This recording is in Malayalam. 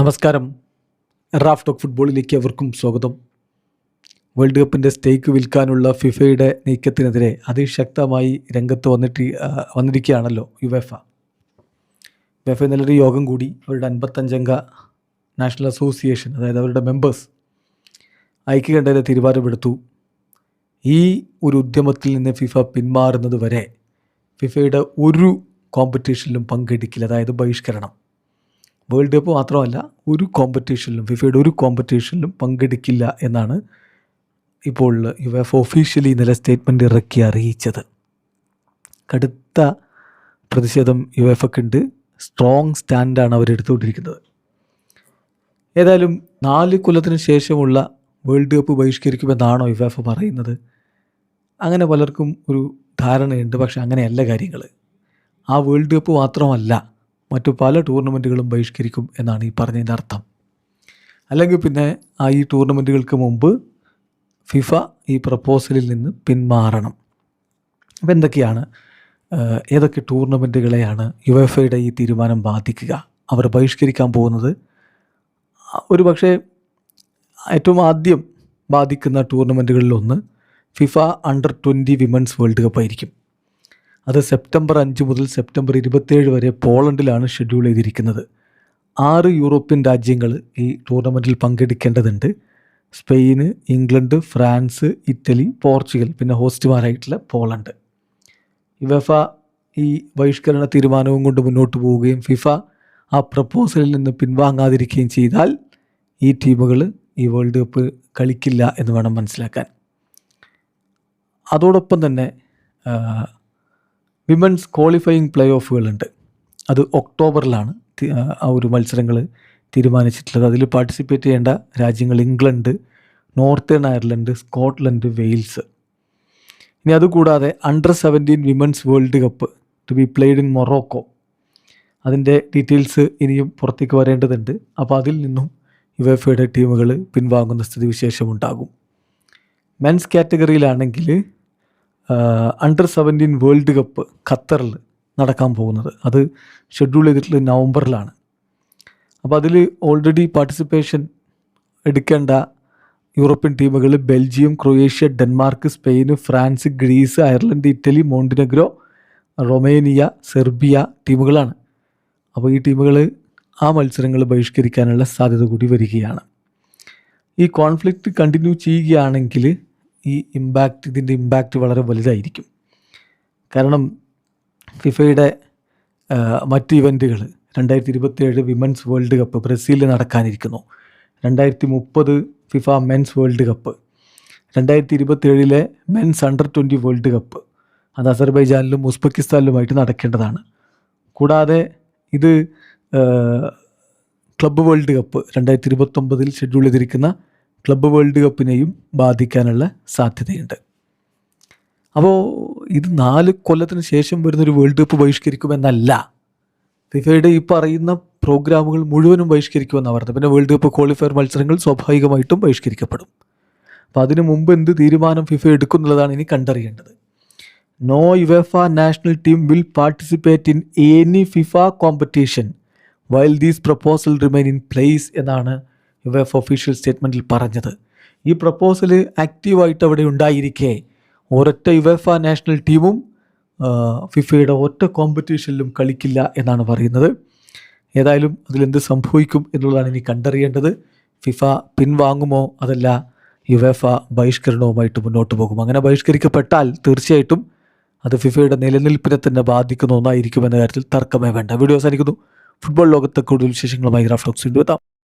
നമസ്കാരം. റാഫ് ടോക്ക് ഫുട്ബോളിലേക്ക് അവർക്കും സ്വാഗതം. വേൾഡ് കപ്പിൻ്റെ സ്റ്റേക്ക് വിൽക്കാനുള്ള ഫിഫയുടെ നീക്കത്തിനെതിരെ അതിശക്തമായി രംഗത്ത് വന്നിരിക്കുകയാണല്ലോ യുവേഫ. ഇന്നലെ യോഗം കൂടി അവരുടെ 55-അംഗ നാഷണൽ അസോസിയേഷൻ, അതായത് അവരുടെ മെമ്പേഴ്സ് ഐക്യകണ്ഠേന തീരുമാനമെടുത്തു. ഈ ഒരു ഉദ്യമത്തിൽ നിന്ന് ഫിഫ പിന്മാറുന്നത് വരെ ഫിഫയുടെ ഒരു കോമ്പറ്റീഷനിലും പങ്കെടുക്കില്ല, അതായത് ബഹിഷ്കരണം. വേൾഡ് കപ്പ് മാത്രമല്ല, ഫിഫയുടെ ഒരു കോമ്പറ്റീഷനിലും പങ്കെടുക്കില്ല എന്നാണ് ഇപ്പോൾ യുവേഫ ഒഫീഷ്യലി ഇന്നലെ സ്റ്റേറ്റ്മെൻറ്റ് ഇറക്കി അറിയിച്ചത്. കടുത്ത പ്രതിഷേധം യുവേഫക്കുണ്ട്. സ്ട്രോങ് സ്റ്റാൻഡാണ് അവരെടുത്തുകൊണ്ടിരിക്കുന്നത്. ഏതായാലും 4 കൊല്ലത്തിന് ശേഷമുള്ള വേൾഡ് കപ്പ് ബഹിഷ്കരിക്കുമെന്നാണോ യുവേഫ പറയുന്നത്? അങ്ങനെ പലർക്കും ഒരു ധാരണയുണ്ട്. പക്ഷെ അങ്ങനെയല്ല കാര്യങ്ങൾ. ആ വേൾഡ് കപ്പ് മാത്രമല്ല, മറ്റു പല ടൂർണമെൻറ്റുകളും ബഹിഷ്കരിക്കും എന്നാണ് ഈ പറഞ്ഞതിൻ്റെ അർത്ഥം. അല്ലെങ്കിൽ പിന്നെ ഈ ടൂർണമെൻറ്റുകൾക്ക് മുമ്പ് ഫിഫ ഈ പ്രപ്പോസലിൽ നിന്ന് പിന്മാറണം. അപ്പോൾ ഏതൊക്കെ ടൂർണമെൻറ്റുകളെയാണ് യുവേഫയുടെ ഈ തീരുമാനം ബാധിക്കുക? അവർ ബഹിഷ്കരിക്കാൻ പോകുന്നത് ഒരു പക്ഷേ ഏറ്റവും ആദ്യം ബാധിക്കുന്ന ടൂർണമെൻറ്റുകളിലൊന്ന് FIFA under 20 women's world cup ആയിരിക്കും. അത് സെപ്റ്റംബർ 5 മുതൽ സെപ്റ്റംബർ 27 വരെ പോളണ്ടിലാണ് ഷെഡ്യൂൾ ചെയ്തിരിക്കുന്നത്. 6 യൂറോപ്യൻ രാജ്യങ്ങൾ ഈ ടൂർണമെൻറ്റിൽ പങ്കെടുക്കേണ്ടതുണ്ട്. Spain, England, France, Italy, Portugal, പിന്നെ ഹോസ്റ്റുമാരായിട്ടുള്ള പോളണ്ട്. യുവേഫ ഈ ബഹിഷ്കരണ തീരുമാനവും കൊണ്ട് മുന്നോട്ട് പോവുകയും ഫിഫ ആ പ്രപ്പോസലിൽ നിന്ന് പിൻവാങ്ങാതിരിക്കുകയും ചെയ്താൽ ഈ ടീമുകൾ ഈ വേൾഡ് കപ്പ് കളിക്കില്ല എന്ന് വേണം മനസ്സിലാക്കാൻ. അതോടൊപ്പം തന്നെ വിമൻസ് ക്വാളിഫയിങ് പ്ലേ ഓഫുകളുണ്ട്. അത് ഒക്ടോബറിലാണ് ആ ഒരു മത്സരങ്ങൾ തീരുമാനിച്ചിട്ടുള്ളത്. അതിൽ പാർട്ടിസിപ്പേറ്റ് ചെയ്യേണ്ട രാജ്യങ്ങൾ England, northern Ireland, Scotland, Wales. ഇനി അതുകൂടാതെ under 17 women's world cup to be played in Morocco. അതിൻ്റെ ഡീറ്റെയിൽസ് ഇനിയും പുറത്തേക്ക് വരേണ്ടതുണ്ട്. അപ്പോൾ അതിൽ നിന്നും യുവേഫയുടെ ടീമുകൾ പിൻവാങ്ങുന്ന സ്ഥിതിവിശേഷമുണ്ടാകും. മെൻസ് കാറ്റഗറിയിലാണെങ്കിൽ അണ്ടർ 17 വേൾഡ് കപ്പ് ഖത്തറിൽ നടക്കാൻ പോകുന്നത്. അത് ഷെഡ്യൂൾ ചെയ്തിട്ടുള്ളത് നവംബറിലാണ്. അപ്പോൾ അതിൽ ഓൾറെഡി പാർട്ടിസിപ്പേഷൻ എടുക്കേണ്ട യൂറോപ്യൻ ടീമുകൾ Belgium, Croatia, Denmark, Spain, France, Greece, Ireland, Italy, Montenegro, Romania, Serbia ടീമുകളാണ്. അപ്പോൾ ഈ ടീമുകൾ ആ മത്സരങ്ങൾ ബഹിഷ്കരിക്കാനുള്ള സാധ്യത കൂടി വരികയാണ്. ഈ കോൺഫ്ലിക്റ്റ് കണ്ടിന്യൂ ചെയ്യുകയാണെങ്കിൽ ഇതിൻ്റെ ഇമ്പാക്റ്റ് വളരെ വലുതായിരിക്കും. കാരണം ഫിഫയുടെ മറ്റ് ഇവൻറ്റുകൾ 2027 വിമൻസ് വേൾഡ് കപ്പ് ബ്രസീലിൽ നടക്കാനിരിക്കുന്നു. 2030 FIFA men's world cup, 2027 men's under 20 world cup, അത് അസർബൈജാനിലും ഉസ്ബെക്കിസ്ഥാനിലുമായിട്ട് നടക്കേണ്ടതാണ്. കൂടാതെ ഇത് ക്ലബ്ബ് വേൾഡ് കപ്പ് 2029 ഷെഡ്യൂൾ ചെയ്തിരിക്കുന്ന ക്ലബ്ബ് വേൾഡ് കപ്പിനെയും ബാധിക്കാനുള്ള സാധ്യതയുണ്ട്. അപ്പോൾ ഇത് 4 കൊല്ലത്തിന് ശേഷം വരുന്നൊരു വേൾഡ് കപ്പ് ബഹിഷ്കരിക്കുമെന്നല്ല, ഫിഫയുടെ ഈ പറയുന്ന പ്രോഗ്രാമുകൾ മുഴുവനും ബഹിഷ്കരിക്കുമെന്നാണ് പറഞ്ഞത്. പിന്നെ വേൾഡ് കപ്പ് ക്വാളിഫയർ മത്സരങ്ങൾ സ്വാഭാവികമായിട്ടും ബഹിഷ്കരിക്കപ്പെടും. അപ്പോൾ അതിനു മുമ്പ് എന്ത് തീരുമാനം ഫിഫ എടുക്കുന്നുള്ളതാണ് ഇനി കണ്ടറിയേണ്ടത്. No UEFA national team will participate in any FIFA competition while these proposal remain in place എന്നാണ് യുവേഫ ഒഫീഷ്യൽ സ്റ്റേറ്റ്മെൻറ്റിൽ പറഞ്ഞത്. ഈ പ്രപ്പോസൽ ആക്റ്റീവായിട്ട് അവിടെ ഉണ്ടായിരിക്കെ ഒരൊറ്റ യുവേഫ നാഷണൽ ടീമും ഫിഫയുടെ ഒറ്റ കോമ്പറ്റീഷനിലും കളിക്കില്ല എന്നാണ് പറയുന്നത്. ഏതായാലും അതിലെന്ത് സംഭവിക്കും എന്നുള്ളതാണ് ഇനി കണ്ടറിയേണ്ടത്. ഫിഫ പിൻവാങ്ങുമോ അതല്ല യുവേഫ ബഹിഷ്കരണവുമായിട്ട് മുന്നോട്ട് പോകും. അങ്ങനെ ബഹിഷ്കരിക്കപ്പെട്ടാൽ തീർച്ചയായിട്ടും അത് ഫിഫയുടെ നിലനിൽപ്പിനെ തന്നെ ബാധിക്കുന്ന ഒന്നായിരിക്കും എന്ന കാര്യത്തിൽ തർക്കമേ വേണ്ട. വീഡിയോ അവസാനിക്കുന്നു. ഫുട്ബോൾ ലോകത്തെ കൂടുതൽ വിശേഷങ്ങളുമായി റാഫ് ടോക്സ് വീണ്ടും എത്താം.